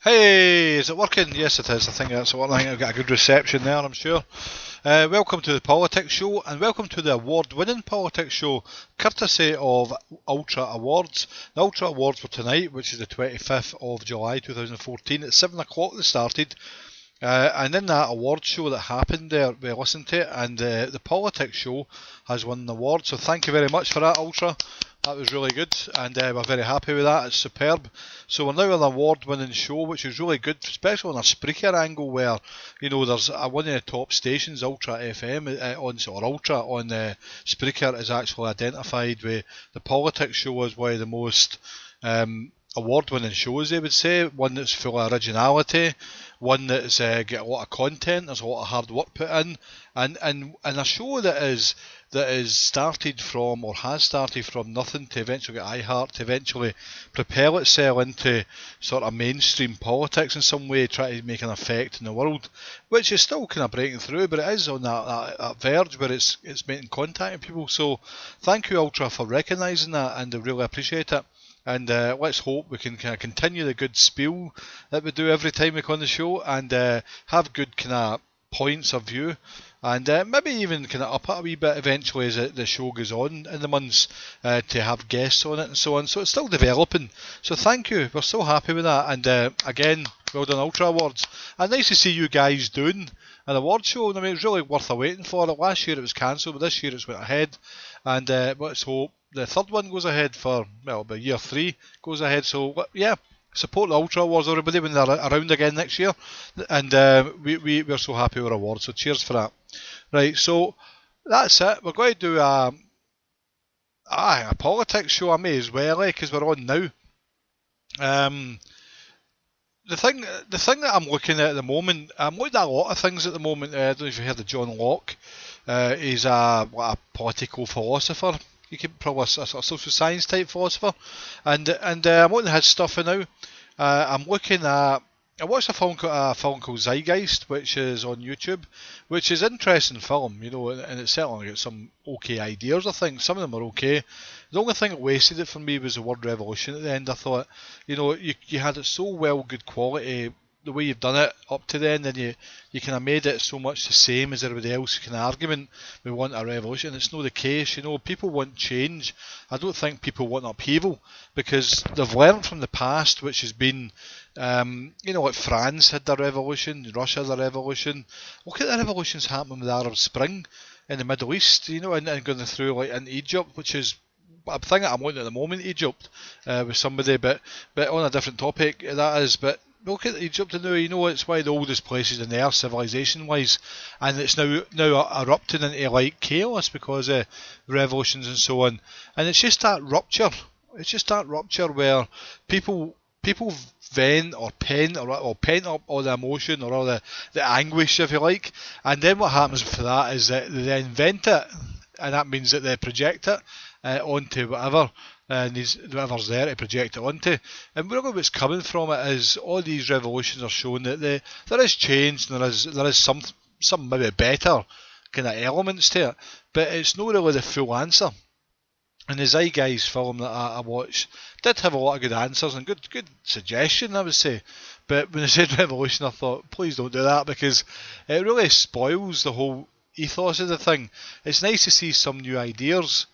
Hey, is it working? Yes, it is. I think that's what I think. I've got a good reception there, I'm sure. Welcome to the Politics Show, and welcome to the award-winning Politics Show, courtesy of Ultra Awards. The Ultra Awards were tonight, which is the 25th of July 2014. At 7 o'clock they started. And in that awards show that happened there, we listened to it, and the Politics Show has won an award. So thank you very much for that, Ultra. That was really good, and we're very happy with that. It's superb. So we're now an award-winning show, which is really good, especially on a Spreaker angle, where there's one of the top stations, Ultra FM, Ultra on Spreaker, is actually identified with the Politics Show as one of the most award-winning shows, they would say. One that's full of originality, one that's got a lot of content, there's a lot of hard work put in, and a show that is started from, or has started from nothing, to eventually get iHeart, to eventually propel itself into sort of mainstream politics in some way, try to make an effect in the world, which is still kind of breaking through, but it is on that verge where it's making contact with people. So thank you, Ultra, for recognising that, and I really appreciate it. And let's hope we can kind of continue the good spiel that we do every time we come on the show, and have good kind of points of view, and maybe even kind of up it a wee bit eventually as the show goes on in the months, to have guests on it and so on. So it's still developing. So thank you. We're so happy with that. And again, well done, Ultra Awards. And nice to see you guys doing an award show. I mean, it's really worth waiting for it. Last year it was cancelled, but this year it's went ahead. And let's hope the third one goes ahead for, well, by year 3 goes ahead. So yeah, support the Ultra Awards, everybody, when they're around again next year. And we're so happy with our awards, so cheers for that. Right, so that's it. We're going to do a politics show, I may as well, because we're on now. The thing that I'm looking at the moment, I'm looking at a lot of things at the moment. I don't know if you heard of John Locke. He's a political philosopher. You could probably a sort of social science type philosopher, and I'm looking at his stuff now. I'm looking at. I watched a film called Zeitgeist, which is on YouTube, which is an interesting film, and it's certainly got some okay ideas. I think some of them are okay. The only thing that wasted it for me was the word revolution at the end. I thought, you had it so well, good quality, the way you've done it up to then, and you kind of made it so much the same as everybody else. Kind of argument, we want a revolution. It's not the case. People want change. I don't think people want upheaval, because they've learned from the past, which has been, like France had their revolution, Russia had their revolution. Look at the revolutions happening with the Arab Spring in the Middle East, and going through like in Egypt, which is a thing that I'm looking at the moment, Egypt, with somebody, but on a different topic that is, but look at Egypt now, it's one of the oldest places in the earth, civilization-wise, and it's now erupting into like chaos because of revolutions and so on. And it's just that rupture. It's just that rupture where people vent or pent up all the emotion or all the anguish, if you like, and then what happens for that is that they then vent it, and that means that they project it onto whatever. Whatever's there to project it onto, and really what's coming from it is all these revolutions are showing that there is change, and there is some maybe better kind of elements to it, but it's not really the full answer. And the Zeitgeist film that I watched did have a lot of good answers and good suggestion, I would say, but when they said revolution, I thought, please don't do that, because it really spoils the whole ethos of the thing. It's nice to see some new ideas,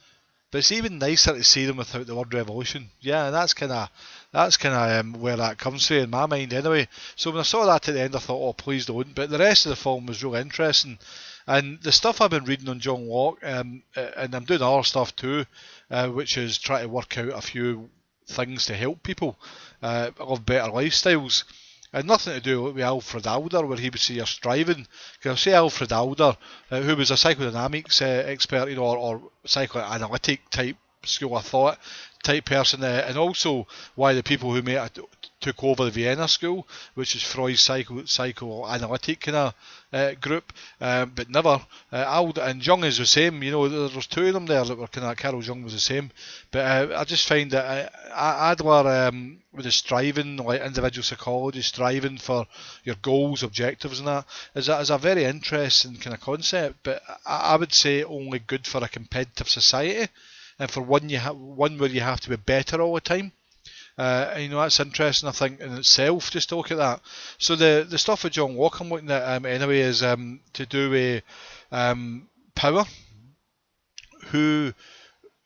but it's even nicer to see them without the word revolution. Yeah, and that's kind of where that comes from in my mind anyway. So when I saw that at the end, I thought, oh, please don't. But the rest of the film was really interesting. And the stuff I've been reading on John Locke, and I'm doing other stuff too, which is trying to work out a few things to help people live better lifestyles. And nothing to do with Alfred Adler, where he would say you're striving. Because I say Alfred Adler, who was a psychodynamics expert, or psychoanalytic type school of thought type person, and also why the people who took over the Vienna School, which is Freud's psychoanalytic kind of group, but never. And Jung is the same. There's two of them there that were kind of. Carl Jung was the same, but I just find that Adler, with the striving, like individual psychology, striving for your goals, objectives, and that is a very interesting kind of concept. But I would say only good for a competitive society, and for one where you have to be better all the time. You know, that's interesting, I think, in itself, just to look at that. So the stuff with John Locke I'm looking at anyway is to do with power, who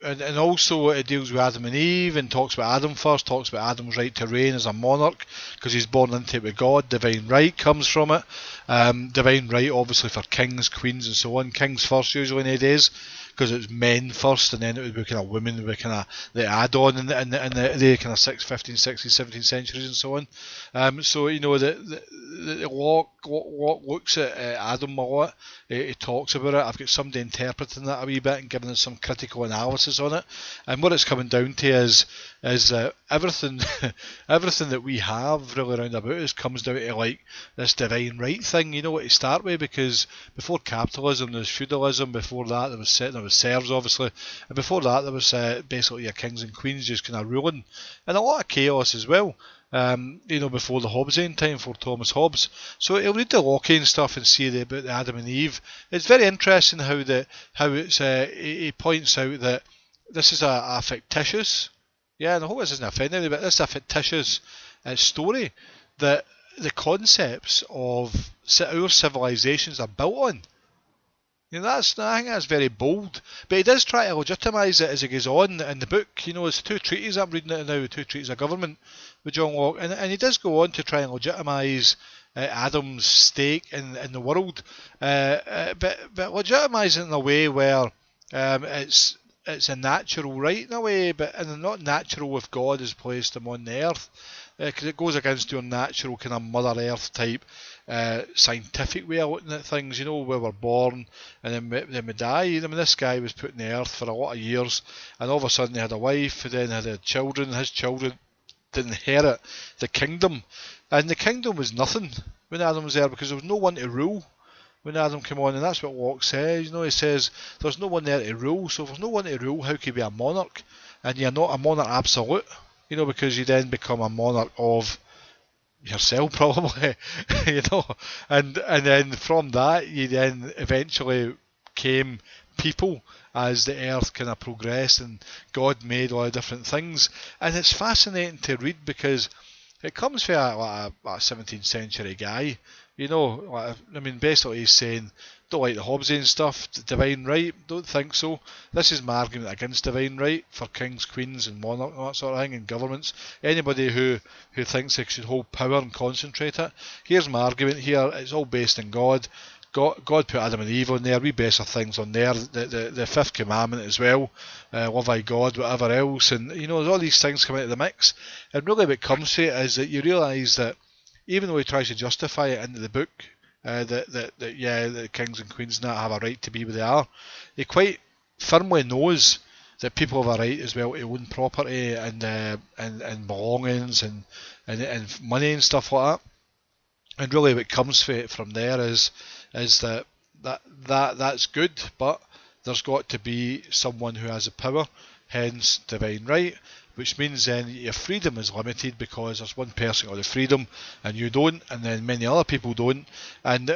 and also it deals with Adam and Eve and talks about Adam first, talks about Adam's right to reign as a monarch because he's born into it with God. Divine right comes from it. Divine right obviously for kings, queens and so on. Kings first usually nowadays because it was men first, and then it would be kind of women would be kind of the add-on in the kind of 15th, 16th, 17th centuries and so on. So you know the Locke looks at Adam a lot. He talks about it. I've got somebody interpreting that a wee bit and giving us some critical analysis on it. And what it's coming down to is everything everything that we have really around about us comes down to like this divine right thing. You know what to start with, because before capitalism there was feudalism. Before that there was serfs obviously, and before that there was basically your kings and queens just kind of ruling, and a lot of chaos as well. You know, before the Hobbesian time, for Thomas Hobbes. So he'll read the Lockean stuff and see about the Adam and Eve. It's very interesting how it's he points out that this is a fictitious, and I hope this isn't offending anybody, but this is a fictitious story that the concepts of our civilizations are built on. You know, I think that's very bold, but he does try to legitimise it as he goes on in the book. You know, it's 2 treatises I'm reading it now, 2 treatises of government with John Locke, and he does go on to try and legitimise Adam's stake in the world, but legitimise it in a way where it's a natural right in a way, but and not natural if God has placed him on the earth, because it goes against your natural kind of Mother Earth type scientific way of looking at things. You know, where we're born and then we die. I mean, this guy was put in the earth for a lot of years, and all of a sudden he had a wife, and then had children. His children did inherit the kingdom, and the kingdom was nothing when Adam was there because there was no one to rule when Adam came on, and that's what Locke says. You know, he says there's no one there to rule, so if there's no one to rule, how can you be a monarch? And you're not a monarch absolute, you know, because you then become a monarch of yourself probably, you know, and then from that you then eventually came people as the earth kind of progressed and God made all the different things, and it's fascinating to read because it comes from a 17th century guy, you know. I mean, basically he's saying, don't like the Hobbesian stuff, divine right, don't think so. This is my argument against divine right for kings, queens and monarchs and that sort of thing, and governments. Anybody who thinks they should hold power and concentrate it, here's my argument here, it's all based in God. God put Adam and Eve on there, we base our things on there, the 5th commandment as well, love thy God, whatever else, and you know, all these things come into the mix, and really what comes to it is that you realise that even though he tries to justify it into the book, that the kings and queens now have a right to be where they are, he quite firmly knows that people have a right as well to own property and belongings and money and stuff like that. And really what comes from there is that's good, but there's got to be someone who has the power, hence divine right, which means then your freedom is limited because there's one person got the freedom and you don't, and then many other people don't, and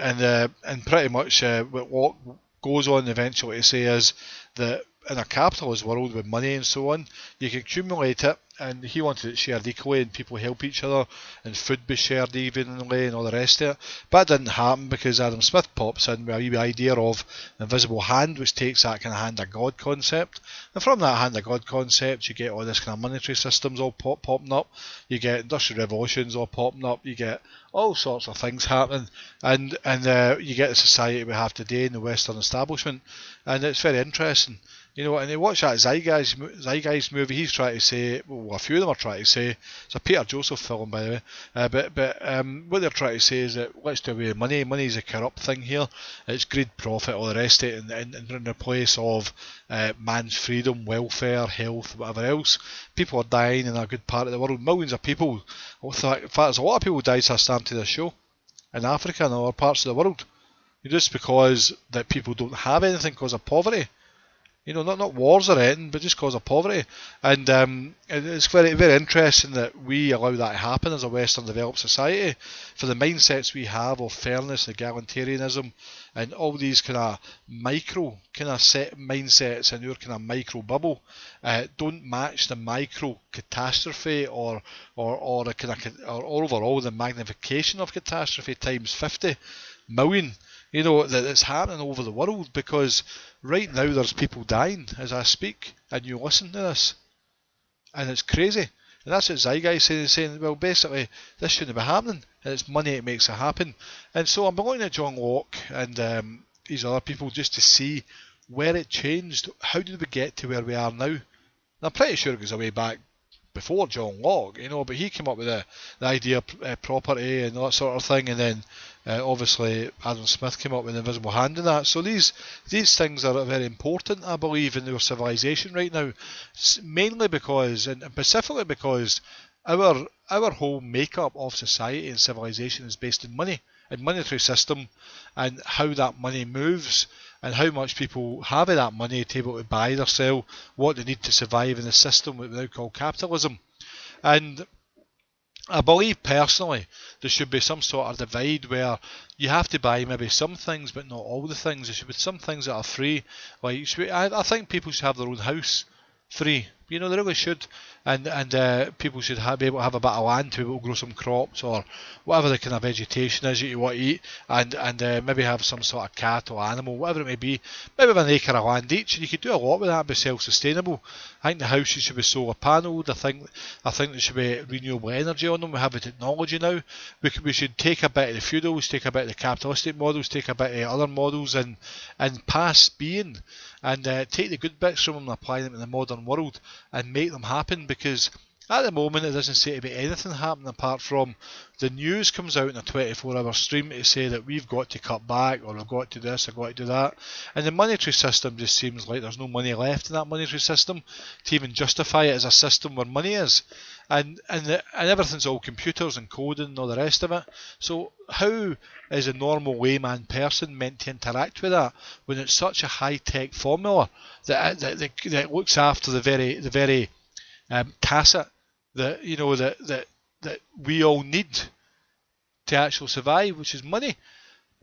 pretty much what Locke goes on eventually to say is that in a capitalist world with money and so on, you can accumulate it, and he wanted it shared equally and people help each other and food be shared evenly and all the rest of it. But that didn't happen because Adam Smith pops in with a wee idea of the invisible hand, which takes that kind of hand of God concept, and from that hand of God concept you get all this kind of monetary systems all popping up, you get industrial revolutions all popping up, you get all sorts of things happening, and you get the society we have today in the Western establishment, and it's very interesting. You know, and you watch that Zeitgeist movie, he's trying to say, well, a few of them are trying to say, it's a Peter Joseph film by the way, but what they're trying to say is that let's do away with money. Money is a corrupt thing here, it's greed, profit, all the rest of it, and in the place of man's freedom, welfare, health, whatever else. People are dying in a good part of the world, millions of people. In fact, there's a lot of people died since I started the show, in Africa and other parts of the world, just because that people don't have anything because of poverty. You know, not wars or anything, but just because of poverty. And it's very, very interesting that we allow that to happen as a Western developed society, for the mindsets we have of fairness, egalitarianism, and all these kind of micro kind of set mindsets in your kind of micro bubble don't match the micro catastrophe or a kind of or overall the magnification of catastrophe times 50 million, you know, that's happening over the world, because right now there's people dying as I speak and you listen to this and it's crazy. And that's what Zeitgeist is saying, well, basically, this shouldn't be happening, and it's money that makes it happen. And so I'm looking at John Locke and these other people just to see where it changed. How did we get to where we are now? And I'm pretty sure it goes away back before John Locke, you know, but he came up with the idea of property and that sort of thing, and then obviously Adam Smith came up with the invisible hand and that. So these things are very important, I believe, in our civilization right now, mainly because, and specifically because our whole makeup of society and civilization is based on money and monetary system, and how that money moves and how much people have of that money to be able to buy or sell what they need to survive in the system that we now call capitalism. And I believe personally there should be some sort of divide where you have to buy maybe some things but not all the things. There should be some things that are free. Like I think people should have their own house free. You know, they really should. And people should be able to have a bit of land to be able to grow some crops or whatever the kind of vegetation is that you want to eat, and maybe have some sort of cat or animal, whatever it may be, maybe have an acre of land each, and you could do a lot with that and be self-sustainable. I think the houses should be solar panelled. I think there should be renewable energy on them. We have the technology now. We should take a bit of the feudals, take a bit of the capitalistic models, take a bit of other models and pass being, and take the good bits from them and apply them in the modern world and make them happen, because at the moment it doesn't seem to be anything happening apart from the news comes out in a 24-hour stream to say that we've got to cut back, or we've got to do this, or got to do that, and the monetary system just seems like there's no money left in that monetary system to even justify it as a system where money is, and everything's all computers and coding and all the rest of it. So how is a normal layman person meant to interact with that when it's such a high-tech formula that looks after the very tacit that we all need to actually survive, which is money?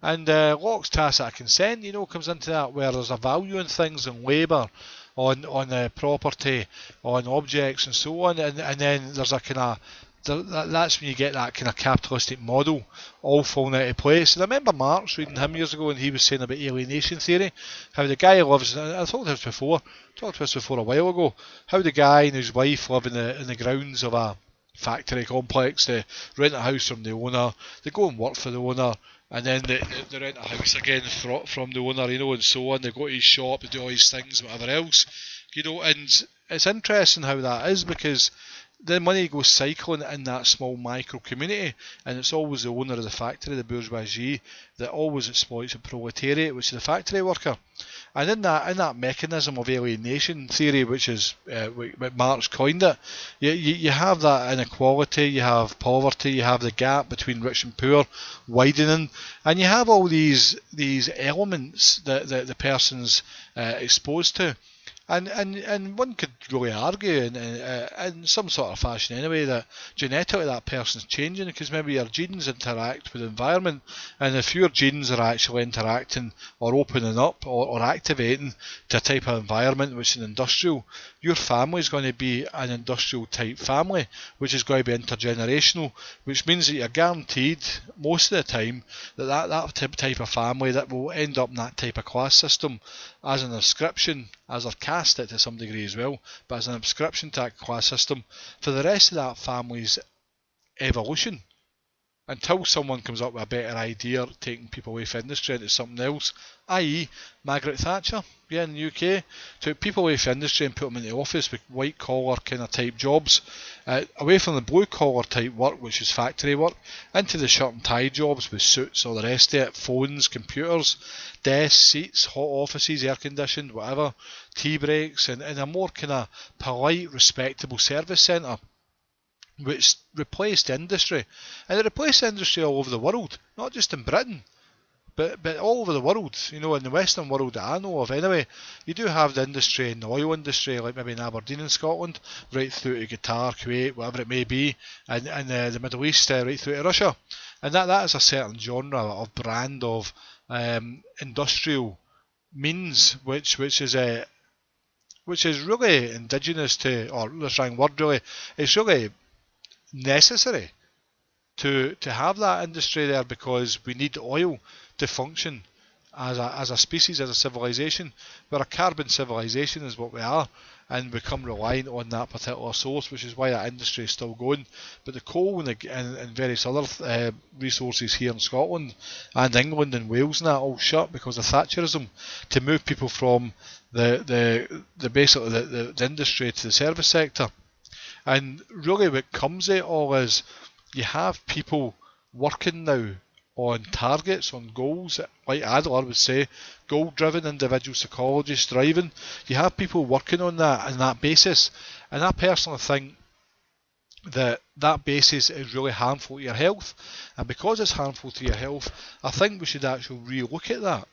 And Locke's tacit consent, comes into that, where there's a value in things, and labour, on property, on objects, and so on, and then there's a kind of that's when you get that kind of capitalistic model all falling out of place. And I remember Marx reading him years ago, and he was saying about alienation theory, how the guy lives, I talked about this before a while ago, how the guy and his wife live in the grounds of a factory complex, they rent a house from the owner, they go and work for the owner, and then they rent a house again from the owner, and so on. They go to his shop, they do all these things, whatever else, and it's interesting how that is, because the money goes cycling in that small micro community, and it's always the owner of the factory, the bourgeoisie, that always exploits the proletariat, which is the factory worker. And in that mechanism of alienation theory, which is what Marx coined it, you have that inequality, you have poverty, you have the gap between rich and poor widening, and you have all these elements that the person's exposed to. And one could really argue in some sort of fashion anyway that genetically that person's changing, because maybe your genes interact with the environment, and if your genes are actually interacting or opening up or activating to a type of environment which is industrial, your family is going to be an industrial type family, which is going to be intergenerational, which means that you're guaranteed most of the time that type of family that will end up in that type of class system as an inscription, as a caste it to some degree as well, but as an inscription to that class system for the rest of that family's evolution, until someone comes up with a better idea, taking people away from industry into something else, i.e. Margaret Thatcher, in the UK, took people away from industry and put them in the office with white collar kind of type jobs, away from the blue collar type work, which is factory work, into the shirt and tie jobs with suits, all the rest of it, phones, computers, desks, seats, hot offices, air conditioned, whatever, tea breaks, and a more kind of polite, respectable service centre, which replaced industry. And it replaced industry all over the world, not just in Britain, but all over the world. In the Western world that I know of anyway, you do have the industry in the oil industry, like maybe in Aberdeen in Scotland, right through to Qatar, Kuwait, whatever it may be, and the Middle East, right through to Russia. And that is a certain genre of brand of industrial means, which is really indigenous to, or the wrong word really, it's really necessary to have that industry there, because we need oil to function as a species, as a civilization. We're a carbon civilization is what we are, and become reliant on that particular source, which is why that industry is still going. But the coal and various other resources here in Scotland and England and Wales and that all shut because of Thatcherism, to move people from the basically the industry to the service sector. And really what comes of it all is you have people working now on targets, on goals, like Adler would say, goal-driven individual psychologists driving. You have people working on that basis, and I personally think that basis is really harmful to your health, and because it's harmful to your health, I think we should actually re-look at that.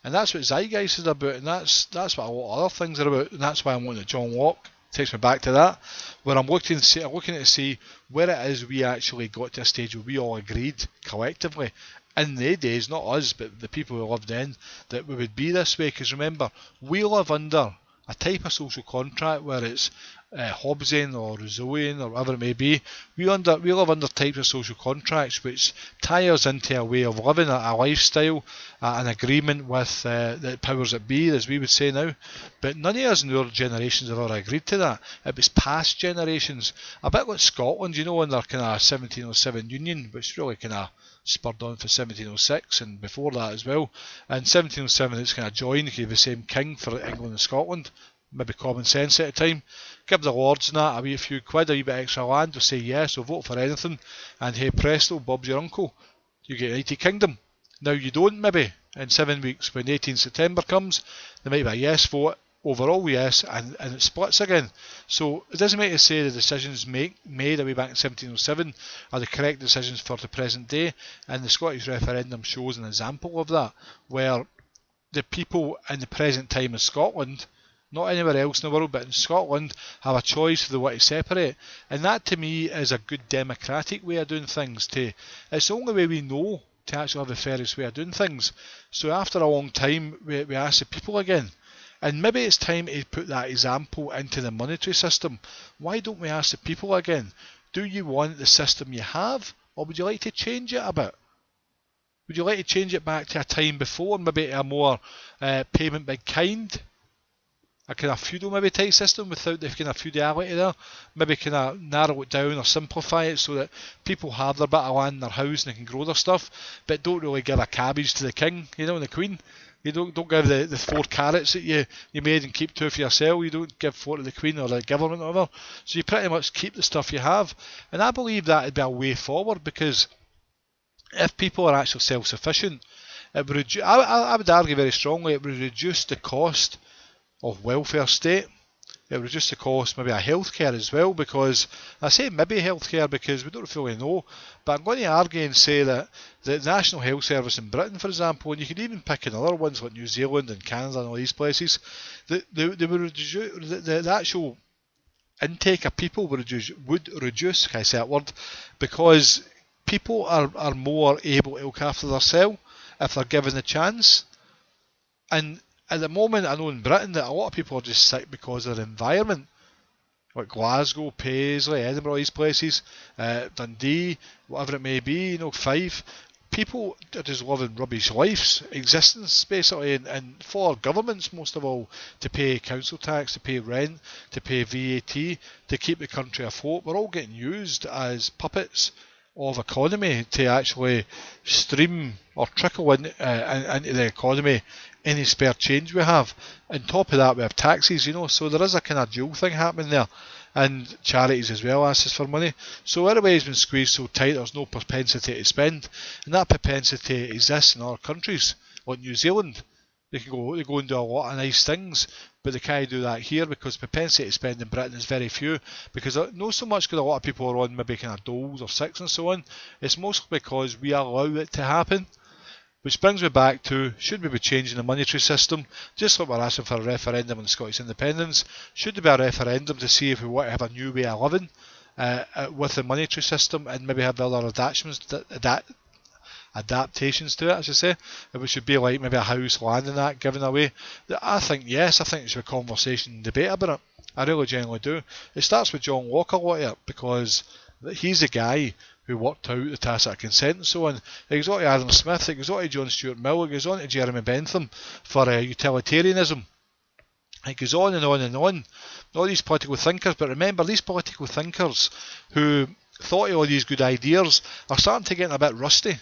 And that's what Zeitgeist is about, and that's what a lot of other things are about, and that's why I'm looking at John Locke. Takes me back to that, where I'm looking to see where it is we actually got to a stage where we all agreed collectively in the days, not us, but the people who lived then, that we would be this way. Because remember, we live under a type of social contract where it's Hobbesian or Rousseauian or whatever it may be. We live under types of social contracts which tie us into a way of living, a lifestyle, an agreement with the powers that be, as we would say now. But none of us in our generations have ever agreed to that. It was past generations, a bit like Scotland, in their kind of 1707 Union, which really kind of spurred on for 1706 and before that as well. And 1707 it's kind of joined, gave the same king for England and Scotland. Maybe common sense at the time. Give the lords and that a wee few quid, a wee bit extra land, they'll say yes, we'll vote for anything, and hey presto, Bob's your uncle, you get United Kingdom. Now you don't, maybe in 7 weeks when 18th September comes, there might be a yes vote, overall yes, and it splits again. So it doesn't make to say the decisions made a way back in 1707 are the correct decisions for the present day, and the Scottish referendum shows an example of that, where the people in the present time in Scotland, not anywhere else in the world, but in Scotland, have a choice of the way to separate. And that to me is a good democratic way of doing things. It's the only way we know to actually have the fairest way of doing things. So after a long time, we ask the people again. And maybe it's time to put that example into the monetary system. Why don't we ask the people again? Do you want the system you have, or would you like to change it a bit? Would you like to change it back to a time before, maybe a more payment by kind? A kind of feudal maybe type system without the kind of feudality there. Maybe kind of narrow it down or simplify it so that people have their bit of land in their house and they can grow their stuff, but don't really give a cabbage to the king, and the queen. You don't give the 4 carrots that you made and keep 2 for yourself. You don't give 4 to the queen or the government or whatever. So you pretty much keep the stuff you have. And I believe that would be a way forward, because if people are actually self-sufficient, it would I would argue very strongly it would reduce the cost of welfare state. It would reduce the cost maybe of healthcare as well, because I say maybe healthcare because we don't really know, but I'm going to argue and say that the National Health Service in Britain, for example, and you could even pick in other ones like New Zealand and Canada and all these places, they would reduce the actual intake of people would reduce, can I say that word, because people are more able to look after themselves if they're given the chance. And at the moment, I know in Britain that a lot of people are just sick because of the environment, like Glasgow, Paisley, Edinburgh, these places, Dundee, whatever it may be, Fife. People are just living rubbish lives, existence basically, and for governments most of all to pay council tax, to pay rent, to pay VAT, to keep the country afloat. We're all getting used as puppets of economy to actually stream or trickle into the economy any spare change we have. On top of that, we have taxes, so there is a kind of dual thing happening there, and charities as well ask us for money. So everybody's been squeezed so tight there's no propensity to spend, and that propensity exists in other countries like New Zealand. They go and do a lot of nice things, but they can't do that here because propensity to spend in Britain is very few, because not so much because a lot of people are on maybe kind of doles or six and so on. It's mostly because we allow it to happen. Which brings me back to, should we be changing the monetary system? Just like we're asking for a referendum on Scottish independence, should there be a referendum to see if we want to have a new way of living? with the monetary system, and maybe have other adaptations to it, as I say, which would be like maybe a house, land and that given away. I think yes, I think there should be a conversation and debate about it. I really genuinely do. It starts with John Locke a lot of it, because he's the guy who worked out the tacit consent and so on. It goes on to Adam Smith, it goes on to John Stuart Mill, it goes on to Jeremy Bentham for utilitarianism. It goes on and on and on. All these political thinkers, but remember, these political thinkers who thought of all these good ideas are starting to get a bit rusty.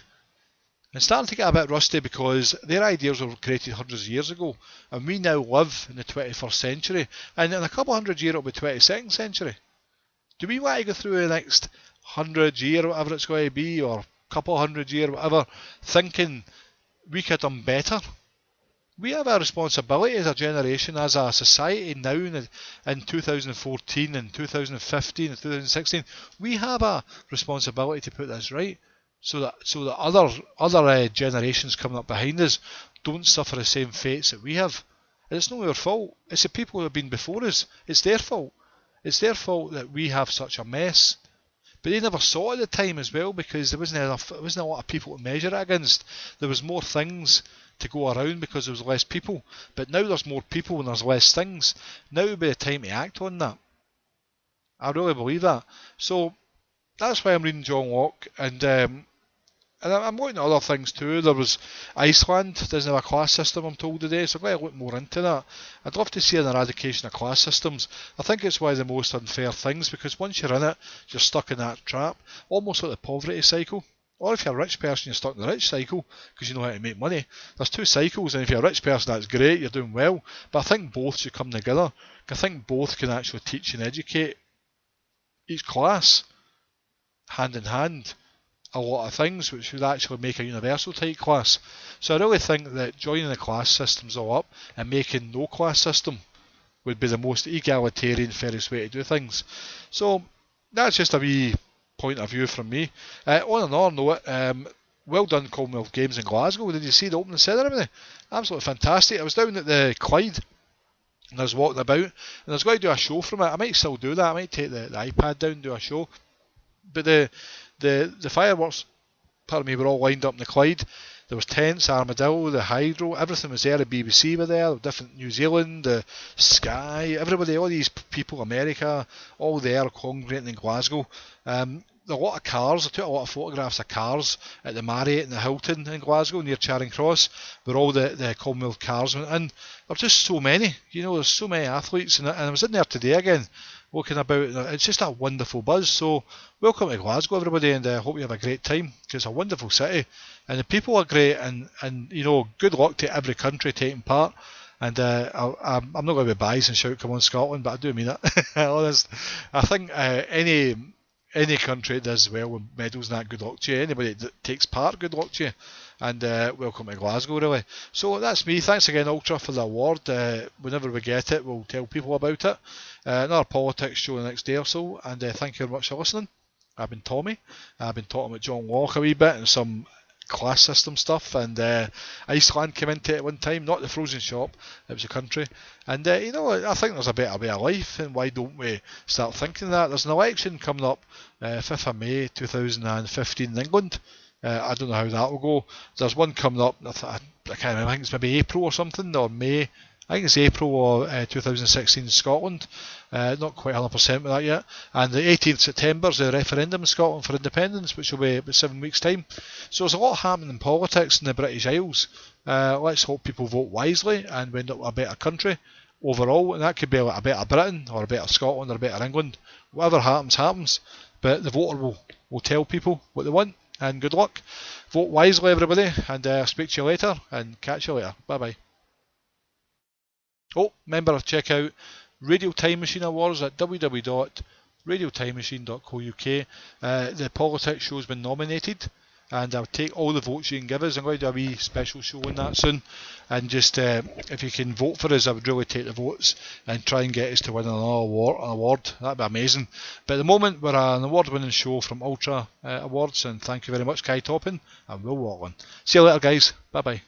And starting to get a bit rusty because their ideas were created hundreds of years ago, and we now live in the 21st century, and in a couple hundred years it'll be 22nd century. Do we want to go through the next 100 years, whatever it's going to be, or couple hundred years, whatever, thinking we could have done better? We have a responsibility as a generation, as a society now in 2014 and 2015 and 2016. We have a responsibility to put this right, so that other generations coming up behind us don't suffer the same fates that we have. And it's not our fault. It's the people who have been before us. It's their fault. It's their fault that we have such a mess. But they never saw it at the time as well, because there wasn't a lot of people to measure it against. There was more things to go around because there was less people. But now there's more people and there's less things. Now would be the time to act on that. I really believe that. So that's why I'm reading John Locke, and I'm looking at other things too. There was Iceland doesn't have a class system, I'm told today, so I'm going to look more into that. I'd love to see an eradication of class systems. I think it's one of the most unfair things, because once you're in it, you're stuck in that trap, almost like the poverty cycle. Or if you're a rich person, you're stuck in the rich cycle because you know how to make money. There's two cycles, and if you're a rich person, that's great, you're doing well. But I think both should come together. I think both can actually teach and educate each class hand in hand a lot of things, which would actually make a universal type class. So I really think that joining the class systems all up and making no class system would be the most egalitarian, fairest way to do things. So that's just a wee point of view from me. On another note, well done Commonwealth Games in Glasgow. Did you see the opening ceremony? Absolutely fantastic. I was down at the Clyde and I was walking about, and I was going to do a show from it. I might still do that. I might take the iPad down and do a show. But the fireworks, pardon me, were all lined up in the Clyde. There was tents, Armadillo, the Hydro, everything was there. The BBC were there, different New Zealand, the Sky, everybody, all these people, America, all there congregating in Glasgow. A lot of cars. I took a lot of photographs of cars at the Marriott and the Hilton in Glasgow near Charing Cross, where all the Commonwealth cars went in. There were just so many, there's so many athletes, and I was in there today again, looking about. It's just a wonderful buzz. So welcome to Glasgow, everybody, and I hope you have a great time, because it's a wonderful city and the people are great, and good luck to every country taking part. And I'm not going to be biased and shout come on Scotland, but I do mean it. I think any country that does well with medals and that, good luck to you. Anybody that takes part, good luck to you. And welcome to Glasgow, really. So that's me. Thanks again, Ultra, for the award. Whenever we get it, we'll tell people about it. Another politics show the next day or so. And thank you very much for listening. I've been Tommy. I've been talking about John Locke a wee bit and some class system stuff, and Iceland came into it at one time, not the frozen shop, it was a country. And I think there's a better way of life, and why don't we start thinking that? There's an election coming up 5th of May 2015 in England. I don't know how that will go. There's one coming up, I can't remember, I think it's maybe April or something, or May. I think it's April or 2016 in Scotland. Not quite 100% with that yet. And the 18th September is a referendum in Scotland for independence, which will be about 7 weeks' time. So there's a lot happening in politics in the British Isles. Let's hope people vote wisely and we end up with a better country overall. And that could be like a better Britain, or a better Scotland, or a better England. Whatever happens, happens. But the voter will tell people what they want. And good luck. Vote wisely, everybody. And speak to you later, and catch you later. Bye-bye. Oh, remember to check out Radio Time Machine Awards at www.radiotimemachine.co.uk. The politics show's been nominated, and I'll take all the votes you can give us. I'm going to do a wee special show on that soon, and just if you can vote for us, I would really take the votes and try and get us to win an award. That'd be amazing. But at the moment, we're an award-winning show from Ultra Awards, and thank you very much, Kai Toppin and Will Watling. See you later, guys. Bye bye.